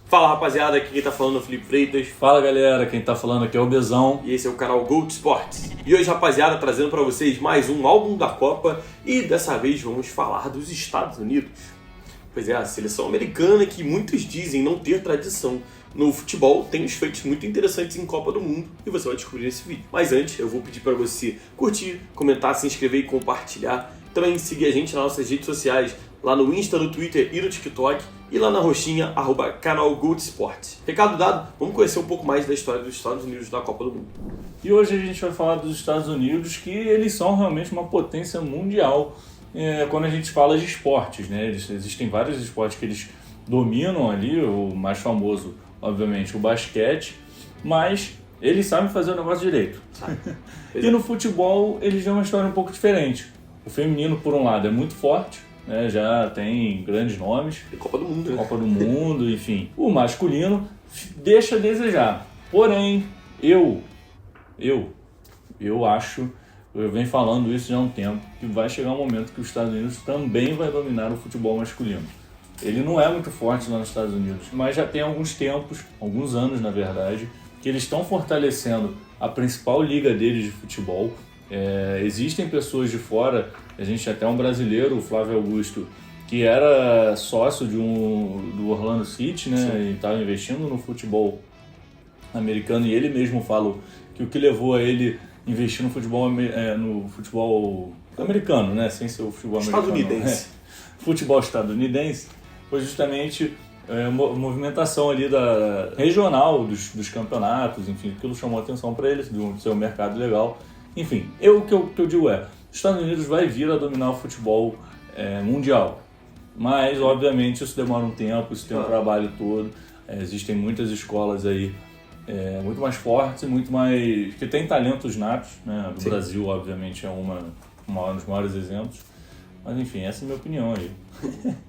Fala rapaziada, aqui quem tá falando é o Felipe Freitas. Fala galera, quem tá falando aqui é o Bezão. E esse é o canal Gold Sports. E hoje, rapaziada, trazendo pra vocês mais um álbum da Copa. E dessa vez vamos falar dos Estados Unidos. Pois é, a seleção americana que muitos dizem não ter tradição no futebol tem uns feitos muito interessantes em Copa do Mundo e você vai descobrir nesse vídeo. Mas antes, eu vou pedir pra você curtir, comentar, se inscrever e compartilhar. Também seguir a gente nas nossas redes sociais, lá no Insta, no Twitter e no TikTok, e lá na roxinha, @canal Gold Sports. Recado dado, vamos conhecer um pouco mais da história dos Estados Unidos na Copa do Mundo. E hoje a gente vai falar dos Estados Unidos, que eles são realmente uma potência mundial quando a gente fala de esportes, né? Existem vários esportes que eles dominam ali, o mais famoso, obviamente, o basquete, mas eles sabem fazer o negócio direito. E no futebol eles têm uma história um pouco diferente. O feminino, por um lado, é muito forte, né, já tem grandes nomes. Tem Copa do Mundo, né? Copa do Mundo, enfim. O masculino deixa a desejar. Porém, eu acho, eu venho falando isso já há um tempo, que vai chegar um momento que os Estados Unidos também vai dominar o futebol masculino. Ele não é muito forte lá nos Estados Unidos, mas já tem alguns anos na verdade, que eles estão fortalecendo a principal liga deles de futebol. Existem pessoas de fora, a gente até um brasileiro, o Flávio Augusto, que era sócio do Orlando City, né, e estava investindo no futebol americano, e ele mesmo falou que o que levou a ele investir no futebol americano, né, sem ser o futebol estadunidense. Futebol estadunidense, foi justamente a movimentação ali da regional dos campeonatos, enfim, aquilo chamou a atenção para eles, do seu mercado legal. Enfim, o que eu digo os Estados Unidos vai vir a dominar o futebol mundial, mas obviamente isso demora um tempo, isso tem um trabalho todo, existem muitas escolas aí muito mais fortes e muito mais, que tem talentos natos, né? O Brasil obviamente é um dos maiores exemplos, mas enfim, essa é a minha opinião aí.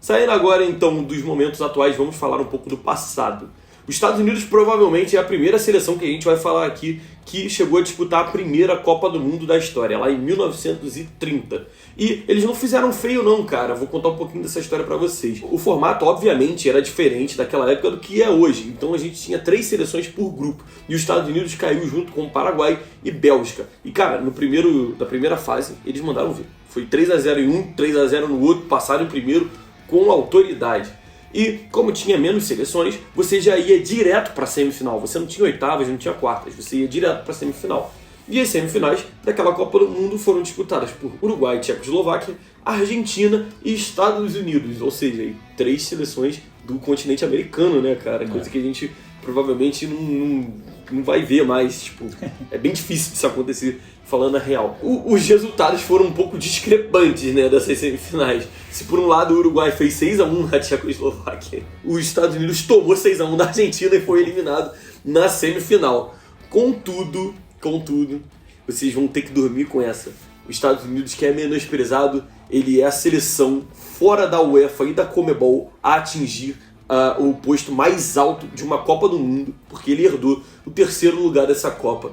Saindo agora então dos momentos atuais, vamos falar um pouco do passado. Os Estados Unidos provavelmente é a primeira seleção que a gente vai falar aqui que chegou a disputar a primeira Copa do Mundo da história, lá em 1930. E eles não fizeram feio não, cara. Vou contar um pouquinho dessa história pra vocês. O formato, obviamente, era diferente daquela época do que é hoje. Então a gente tinha 3 seleções por grupo. E os Estados Unidos caiu junto com o Paraguai e Bélgica. E, cara, da primeira fase, eles mandaram ver. Foi 3-0 em um, 3-0 no outro, passaram em primeiro com autoridade. E como tinha menos seleções, você já ia direto para a semifinal. Você não tinha oitavas, não tinha quartas, você ia direto para a semifinal. E as semifinais daquela Copa do Mundo foram disputadas por Uruguai, Tchecoslováquia, Argentina e Estados Unidos. Ou seja, aí, 3 seleções do continente americano, né, cara? Coisa que a gente provavelmente não vai ver mais. Tipo, é bem difícil disso acontecer, falando a real. Os resultados foram um pouco discrepantes, né, dessas semifinais. Se por um lado o Uruguai fez 6-1 na Tchecoslováquia, os Estados Unidos tomou 6-1 da Argentina e foi eliminado na semifinal. Contudo, vocês vão ter que dormir com essa. Os Estados Unidos, que é menosprezado, ele é a seleção fora da UEFA e da Conmebol a atingir o posto mais alto de uma Copa do Mundo, porque ele herdou o 3º lugar dessa Copa.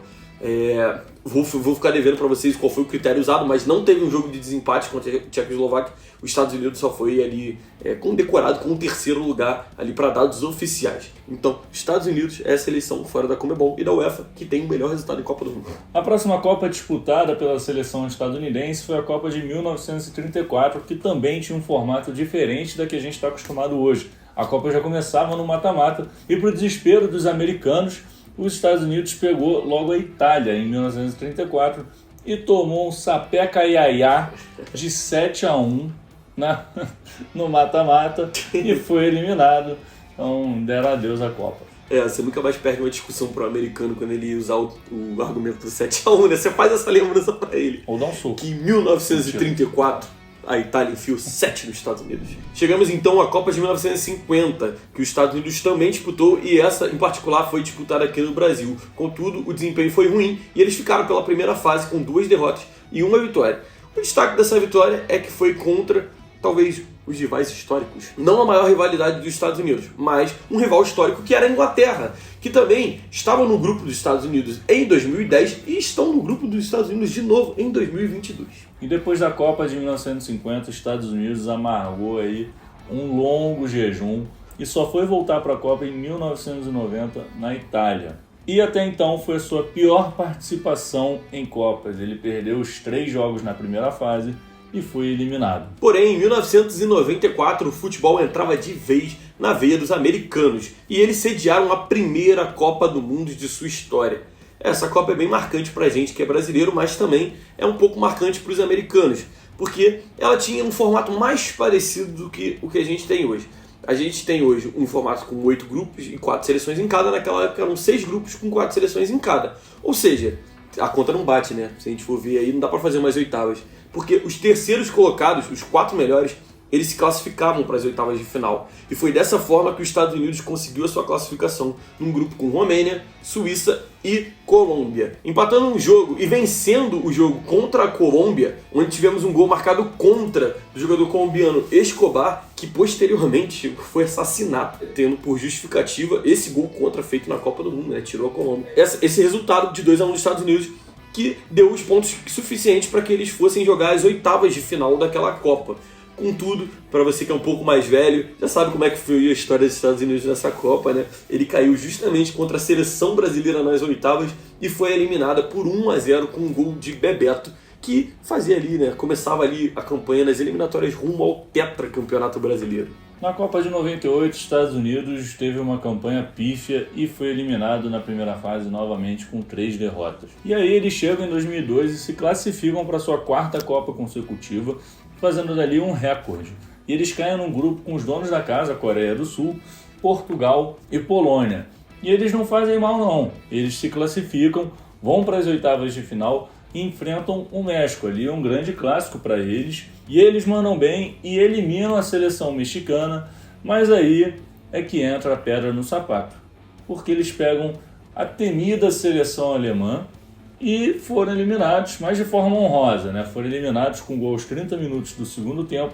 Vou ficar devendo para vocês qual foi o critério usado, mas não teve um jogo de desempate contra a Tchecoslováquia. Os Estados Unidos só foi ali condecorado com o 3º lugar ali para dados oficiais. Então, Estados Unidos é a seleção fora da Conmebol e da UEFA que tem o melhor resultado em Copa do Mundo. A próxima Copa disputada pela seleção estadunidense foi a Copa de 1934, que também tinha um formato diferente da que a gente está acostumado hoje. A Copa já começava no mata-mata e, para o desespero dos americanos, os Estados Unidos pegou logo a Itália em 1934 e tomou um sapeca-iaiá de 7-1 no mata-mata e foi eliminado. Então deram adeus à Copa. Você nunca mais perde uma discussão pro americano quando ele usar o argumento do 7-1, né? Você faz essa lembrança pra ele. Ou dá um soco. Que em 1934... a Itália enfiou 7 nos Estados Unidos. Chegamos então à Copa de 1950, que os Estados Unidos também disputou, e essa em particular foi disputada aqui no Brasil. Contudo, o desempenho foi ruim e eles ficaram pela primeira fase com 2 derrotas e 1 vitória. O destaque dessa vitória é que foi contra, talvez, os rivais históricos. Não a maior rivalidade dos Estados Unidos, mas um rival histórico que era a Inglaterra, que também estava no grupo dos Estados Unidos em 2010 e estão no grupo dos Estados Unidos de novo em 2022. E depois da Copa de 1950, os Estados Unidos amargou aí um longo jejum e só foi voltar para a Copa em 1990 na Itália. E até então foi a sua pior participação em Copas. Ele perdeu os 3 jogos na primeira fase e foi eliminado. Porém, em 1994, o futebol entrava de vez na veia dos americanos e eles sediaram a primeira Copa do Mundo de sua história. Essa Copa é bem marcante pra gente que é brasileiro, mas também é um pouco marcante para os americanos, porque ela tinha um formato mais parecido do que o que a gente tem hoje. A gente tem hoje um formato com 8 grupos e 4 seleções em cada. Naquela época eram 6 grupos com 4 seleções em cada. Ou seja, a conta não bate, né? Se a gente for ver aí, não dá pra fazer mais oitavas. Porque os terceiros colocados, os 4 melhores, eles se classificavam para as oitavas de final. E foi dessa forma que os Estados Unidos conseguiu a sua classificação num grupo com Romênia, Suíça e Colômbia. Empatando um jogo e vencendo o jogo contra a Colômbia, onde tivemos um gol marcado contra o jogador colombiano Escobar, que posteriormente foi assassinado, tendo por justificativa esse gol contra feito na Copa do Mundo, né? Tirou a Colômbia. Esse resultado de 2-1 dos Estados Unidos que deu os pontos suficientes para que eles fossem jogar as oitavas de final daquela Copa. Contudo, para você que é um pouco mais velho, já sabe como é que foi a história dos Estados Unidos nessa Copa, né? Ele caiu justamente contra a seleção brasileira nas oitavas e foi eliminada por 1-0 com um gol de Bebeto, que fazia ali, né? Começava ali a campanha nas eliminatórias rumo ao tetracampeonato brasileiro. Na Copa de 98, os Estados Unidos teve uma campanha pífia e foi eliminado na primeira fase novamente com 3 derrotas. E aí eles chegam em 2002 e se classificam para sua 4ª Copa consecutiva, fazendo dali um recorde. E eles caem num grupo com os donos da casa, Coreia do Sul, Portugal e Polônia. E eles não fazem mal não, eles se classificam, vão para as oitavas de final e enfrentam o México. Ali é um grande clássico para eles, e eles mandam bem e eliminam a seleção mexicana, mas aí é que entra a pedra no sapato, porque eles pegam a temida seleção alemã e foram eliminados, mas de forma honrosa, né? Foram eliminados com gol aos 30 minutos do segundo tempo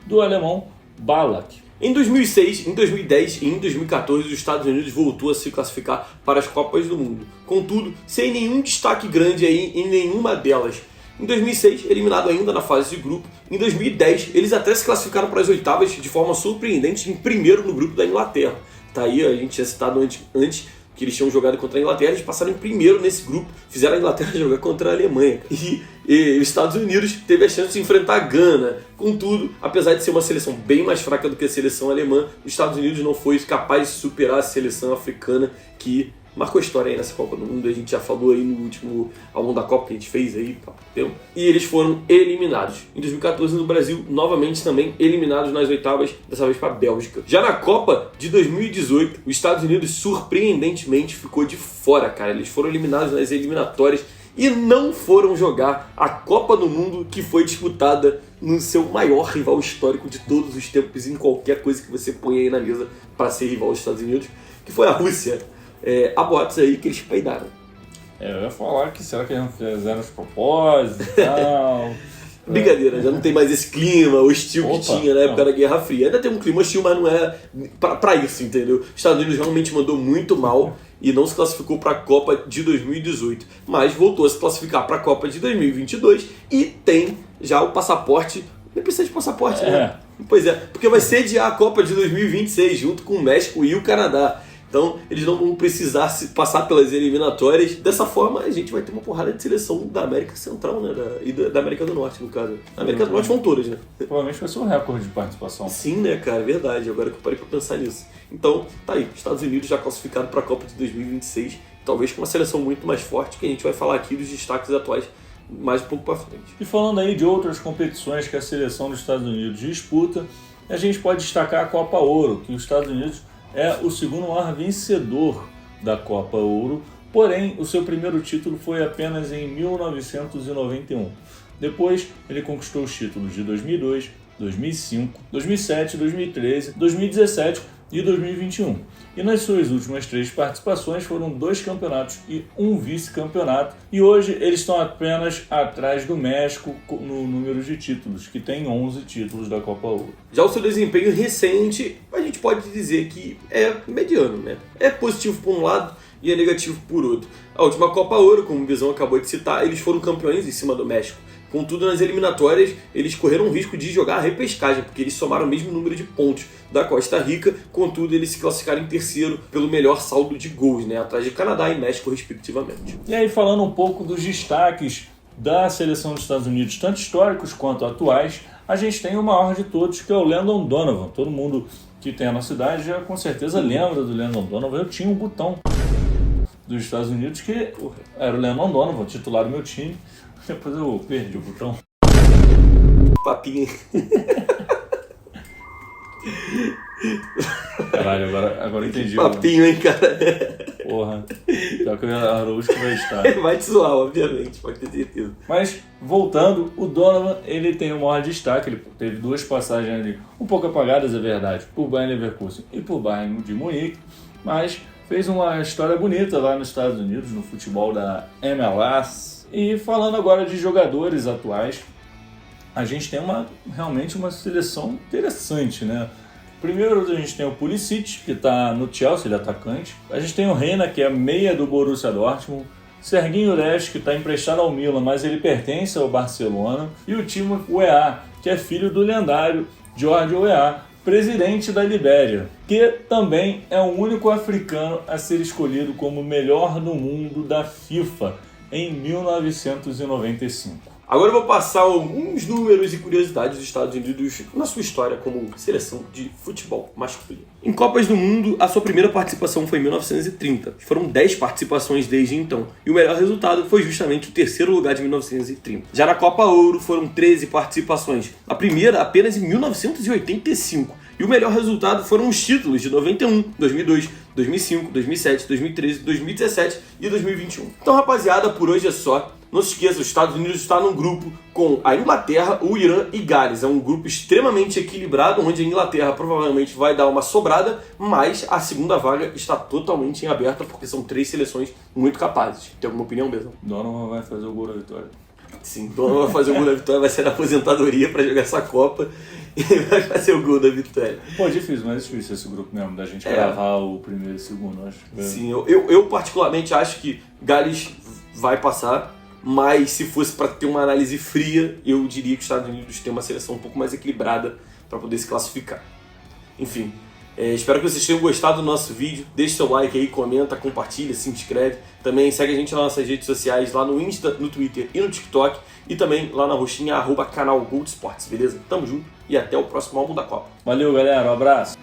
do alemão Ballack. Em 2006, em 2010 e em 2014, os Estados Unidos voltou a se classificar para as Copas do Mundo. Contudo, sem nenhum destaque grande aí em nenhuma delas. Em 2006, eliminado ainda na fase de grupo. Em 2010, eles até se classificaram para as oitavas de forma surpreendente em primeiro no grupo da Inglaterra. Tá aí, a gente tinha citado antes que eles tinham jogado contra a Inglaterra, eles passaram em primeiro nesse grupo, fizeram a Inglaterra jogar contra a Alemanha. E os Estados Unidos teve a chance de enfrentar a Gana. Contudo, apesar de ser uma seleção bem mais fraca do que a seleção alemã, os Estados Unidos não foi capaz de superar a seleção africana que marcou história aí nessa Copa do Mundo. A gente já falou aí no último álbum da Copa que a gente fez aí, entendeu? E eles foram eliminados. Em 2014 no Brasil, novamente também eliminados nas oitavas, dessa vez para a Bélgica. Já na Copa de 2018, os Estados Unidos surpreendentemente ficou de fora, cara. Eles foram eliminados nas eliminatórias e não foram jogar a Copa do Mundo que foi disputada no seu maior rival histórico de todos os tempos, em qualquer coisa que você põe aí na mesa para ser rival dos Estados Unidos, que foi a Rússia. Há boatos aí que eles peidaram. Eu ia falar que será que eles não fizeram os propósitos e tal. Brincadeira, já não tem mais esse clima hostil que tinha na época da Guerra Fria. Ainda tem um clima hostil, mas não é pra isso, entendeu? Os Estados Unidos realmente mandou muito mal e não se classificou para a Copa de 2018. Mas voltou a se classificar para a Copa de 2022 e tem já o passaporte. Nem precisa de passaporte, né? Pois é, porque vai sediar a Copa de 2026 junto com o México e o Canadá. Então, eles não vão precisar passar pelas eliminatórias. Dessa forma, a gente vai ter uma porrada de seleção da América Central, né? E da América do Norte, no caso. Da América do Norte vão todas, né? Provavelmente vai ser um recorde de participação. Sim, né, cara? É verdade. Agora que eu parei pra pensar nisso. Então, tá aí. Estados Unidos já classificado para a Copa de 2026. Talvez com uma seleção muito mais forte, que a gente vai falar aqui dos destaques atuais mais um pouco pra frente. E falando aí de outras competições que a seleção dos Estados Unidos disputa, a gente pode destacar a Copa Ouro, que os Estados Unidos é o segundo maior vencedor da Copa Ouro, porém o seu primeiro título foi apenas em 1991. Depois ele conquistou os títulos de 2002, 2005, 2007, 2013, 2017 e 2021. E nas suas últimas 3 participações foram 2 campeonatos e 1 vice-campeonato. E hoje eles estão apenas atrás do México no número de títulos, que tem 11 títulos da Copa Ouro. Já o seu desempenho recente, a gente pode dizer que é mediano, né? É positivo por um lado e é negativo por outro. A última Copa Ouro, como o Visão acabou de citar, eles foram campeões em cima do México. Contudo, nas eliminatórias, eles correram o risco de jogar a repescagem, porque eles somaram o mesmo número de pontos da Costa Rica. Contudo, eles se classificaram em terceiro pelo melhor saldo de gols, né, atrás de Canadá e México, respectivamente. E aí, falando um pouco dos destaques da seleção dos Estados Unidos, tanto históricos quanto atuais, a gente tem o maior de todos, que é o Landon Donovan. Todo mundo que tem a nossa idade já com certeza lembra do Landon Donovan. Eu tinha um botão dos Estados Unidos que era o Landon Donovan, titular do meu time. Depois eu perdi o botão. Papinho. Caralho, agora eu entendi. Papinho, hein, cara? Porra. Pior que o Araújo que vai estar. Vai te zoar, obviamente, pode ter certeza. Mas, voltando, o Donovan, ele tem o maior destaque. Ele teve duas passagens ali, um pouco apagadas, é verdade, por Bayern Leverkusen e por Bayern de Munique. Mas fez uma história bonita lá nos Estados Unidos, no futebol da MLS. E falando agora de jogadores atuais, a gente tem realmente uma seleção interessante, né? Primeiro a gente tem o Pulisic, que está no Chelsea, ele é atacante. A gente tem o Reina, que é meia do Borussia Dortmund. Serguinho Leste, que está emprestado ao Milan, mas ele pertence ao Barcelona. E o Timo Weah, que é filho do lendário George Weah, presidente da Libéria, que também é o único africano a ser escolhido como o melhor do mundo da FIFA em 1995. Agora eu vou passar alguns números e curiosidades dos Estados Unidos na sua história como seleção de futebol masculino. Em Copas do Mundo, a sua primeira participação foi em 1930. Foram 10 participações desde então. E o melhor resultado foi justamente o terceiro lugar de 1930. Já na Copa Ouro, foram 13 participações. A primeira apenas em 1985. E o melhor resultado foram os títulos de 91, 2002, 2005, 2007, 2013, 2017 e 2021. Então, rapaziada, por hoje é só. Não se esqueça, os Estados Unidos está num grupo com a Inglaterra, o Irã e Gales. É um grupo extremamente equilibrado, onde a Inglaterra provavelmente vai dar uma sobrada, mas a segunda vaga está totalmente em aberta, porque são 3 seleções muito capazes. Tem alguma opinião mesmo? Donovan vai fazer o gol da vitória. Sim, Donovan vai fazer o gol da vitória, vai ser na aposentadoria para jogar essa Copa e vai fazer o gol da vitória. Pô, difícil, mas é difícil esse grupo mesmo, da gente gravar o primeiro e o segundo, acho. Sim, eu particularmente acho que Gales vai passar. Mas se fosse para ter uma análise fria, eu diria que os Estados Unidos têm uma seleção um pouco mais equilibrada para poder se classificar. Enfim, espero que vocês tenham gostado do nosso vídeo. Deixe seu like aí, comenta, compartilha, se inscreve. Também segue a gente nas nossas redes sociais, lá no Insta, no Twitter e no TikTok. E também lá na roxinha, @canal Gold Sports, beleza? Tamo junto e até o próximo álbum da Copa. Valeu, galera. Um abraço.